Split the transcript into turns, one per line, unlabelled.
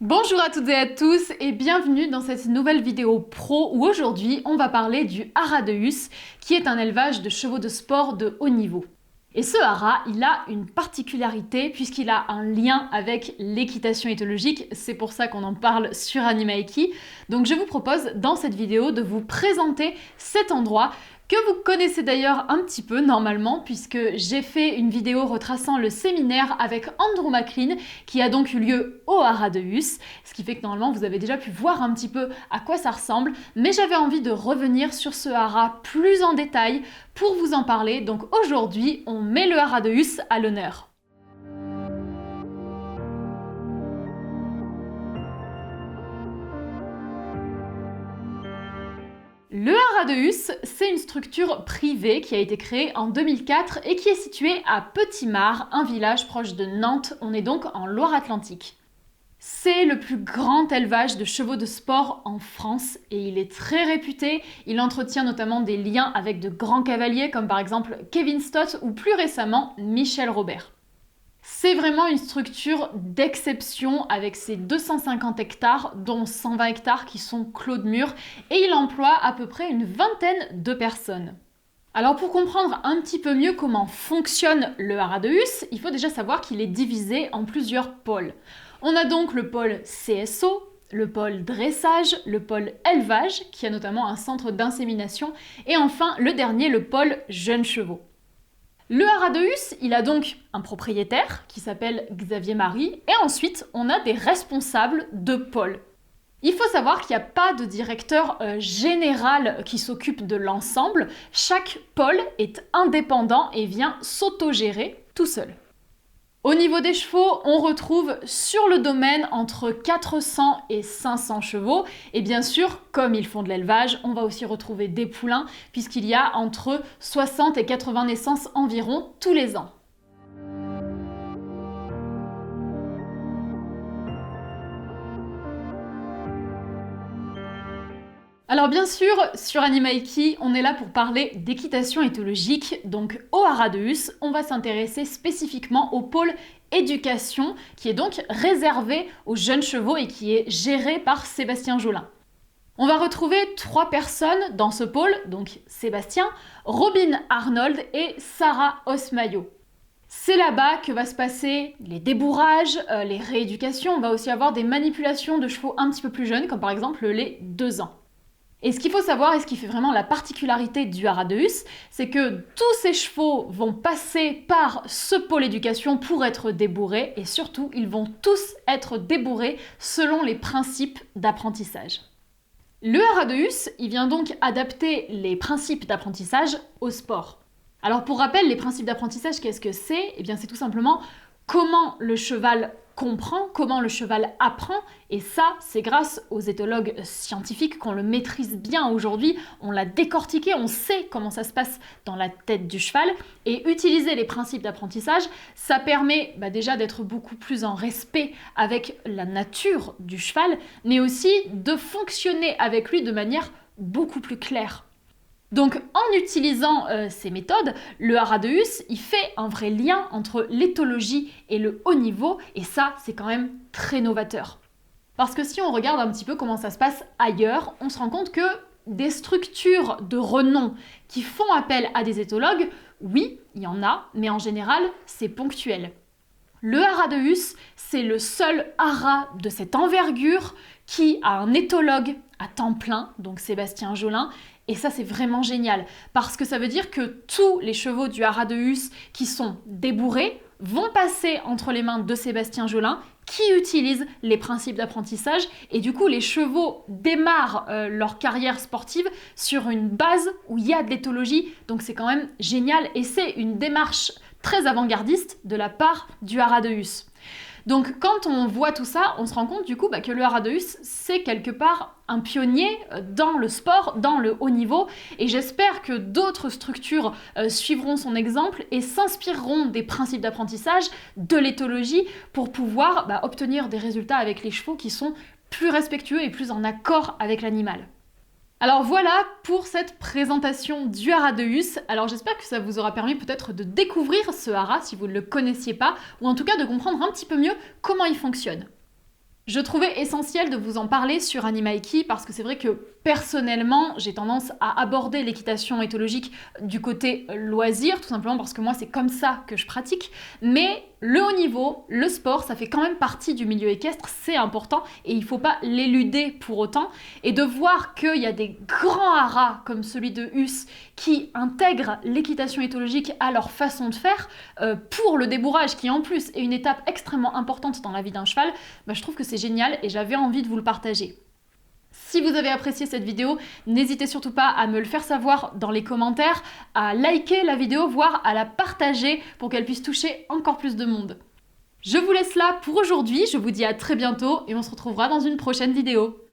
Bonjour à toutes et à tous et bienvenue dans cette nouvelle vidéo pro où aujourd'hui on va parler du haras de Hus qui est un élevage de chevaux de sport de haut niveau. Et ce haras, il a une particularité puisqu'il a un lien avec l'équitation éthologique, c'est pour ça qu'on en parle sur Animaeki. Donc je vous propose dans cette vidéo de vous présenter cet endroit que vous connaissez d'ailleurs un petit peu normalement puisque j'ai fait une vidéo retraçant le séminaire avec Andrew McLean qui a donc eu lieu au haras de Hus, ce qui fait que normalement vous avez déjà pu voir un petit peu à quoi ça ressemble, mais j'avais envie de revenir sur ce haras plus en détail pour vous en parler, donc aujourd'hui on met le haras de Hus à l'honneur. Le haras de Hus, c'est une structure privée qui a été créée en 2004 et qui est située à Petit-Mare, un village proche de Nantes. On est donc en Loire-Atlantique. C'est le plus grand élevage de chevaux de sport en France et il est très réputé. Il entretient notamment des liens avec de grands cavaliers comme par exemple Kevin Stott ou plus récemment Michel Robert. C'est vraiment une structure d'exception avec ses 250 hectares, dont 120 hectares qui sont clos de murs, et il emploie à peu près une vingtaine de personnes. Alors pour comprendre un petit peu mieux comment fonctionne le haras de Hus, il faut déjà savoir qu'il est divisé en plusieurs pôles. On a donc le pôle CSO, le pôle dressage, le pôle élevage, qui a notamment un centre d'insémination, et enfin le dernier, le pôle jeunes chevaux. Le haras de Hus, il a donc un propriétaire qui s'appelle Xavier Marie et ensuite on a des responsables de pôle. Il faut savoir qu'il n'y a pas de directeur général qui s'occupe de l'ensemble. Chaque pôle est indépendant et vient s'autogérer tout seul. Au niveau des chevaux, on retrouve sur le domaine entre 400 et 500 chevaux. Et bien sûr, comme ils font de l'élevage, on va aussi retrouver des poulains, puisqu'il y a entre 60 et 80 naissances environ tous les ans. Alors bien sûr, sur Animaeki, on est là pour parler d'équitation éthologique, donc au haras de Hus, on va s'intéresser spécifiquement au pôle éducation, qui est donc réservé aux jeunes chevaux et qui est géré par Sébastien Jolin. On va retrouver 3 personnes dans ce pôle, donc Sébastien, Robin Arnold et Sarah Osmayo. C'est là-bas que va se passer les débourrages, les rééducations, on va aussi avoir des manipulations de chevaux un petit peu plus jeunes, comme par exemple les 2 ans. Et ce qu'il faut savoir, et ce qui fait vraiment la particularité du haras de Hus, c'est que tous ces chevaux vont passer par ce pôle éducation pour être débourrés, et surtout, ils vont tous être débourrés selon les principes d'apprentissage. Le haras de Hus, il vient donc adapter les principes d'apprentissage au sport. Alors pour rappel, les principes d'apprentissage, qu'est-ce que c'est ? Eh bien c'est tout simplement comment le cheval comprend, comment le cheval apprend, et ça, c'est grâce aux éthologues scientifiques qu'on le maîtrise bien aujourd'hui, on l'a décortiqué, on sait comment ça se passe dans la tête du cheval, et utiliser les principes d'apprentissage, ça permet déjà d'être beaucoup plus en respect avec la nature du cheval, mais aussi de fonctionner avec lui de manière beaucoup plus claire. Donc en utilisant ces méthodes, le haras de Hus, il fait un vrai lien entre l'éthologie et le haut niveau, et ça, c'est quand même très novateur. Parce que si on regarde un petit peu comment ça se passe ailleurs, on se rend compte que des structures de renom qui font appel à des éthologues, oui, il y en a, mais en général, c'est ponctuel. Le haras de Hus, c'est le seul haras de cette envergure qui a un éthologue à temps plein, donc Sébastien Jolin, et ça c'est vraiment génial, parce que ça veut dire que tous les chevaux du haras de Hus qui sont débourrés vont passer entre les mains de Sébastien Jolin, qui utilise les principes d'apprentissage, et du coup les chevaux démarrent leur carrière sportive sur une base où il y a de l'éthologie, donc c'est quand même génial, et c'est une démarche très avant-gardiste de la part du haras de Hus. Donc quand on voit tout ça, on se rend compte du coup que le haras de Hus, c'est quelque part un pionnier dans le sport, dans le haut niveau, et j'espère que d'autres structures suivront son exemple et s'inspireront des principes d'apprentissage, de l'éthologie, pour pouvoir obtenir des résultats avec les chevaux qui sont plus respectueux et plus en accord avec l'animal. Alors voilà pour cette présentation du haras de Hus. Alors j'espère que ça vous aura permis peut-être de découvrir ce haras si vous ne le connaissiez pas, ou en tout cas de comprendre un petit peu mieux comment il fonctionne. Je trouvais essentiel de vous en parler sur Animaiki parce que c'est vrai que personnellement, j'ai tendance à aborder l'équitation éthologique du côté loisir, tout simplement parce que moi, c'est comme ça que je pratique. Mais le haut niveau, le sport, ça fait quand même partie du milieu équestre, c'est important et il ne faut pas l'éluder pour autant. Et de voir qu'il y a des grands haras comme celui de Huss qui intègrent l'équitation éthologique à leur façon de faire pour le débourrage, qui en plus est une étape extrêmement importante dans la vie d'un cheval, bah, je trouve que c'est génial et j'avais envie de vous le partager. Si vous avez apprécié cette vidéo, n'hésitez surtout pas à me le faire savoir dans les commentaires, à liker la vidéo, voire à la partager pour qu'elle puisse toucher encore plus de monde. Je vous laisse là pour aujourd'hui, je vous dis à très bientôt et on se retrouvera dans une prochaine vidéo.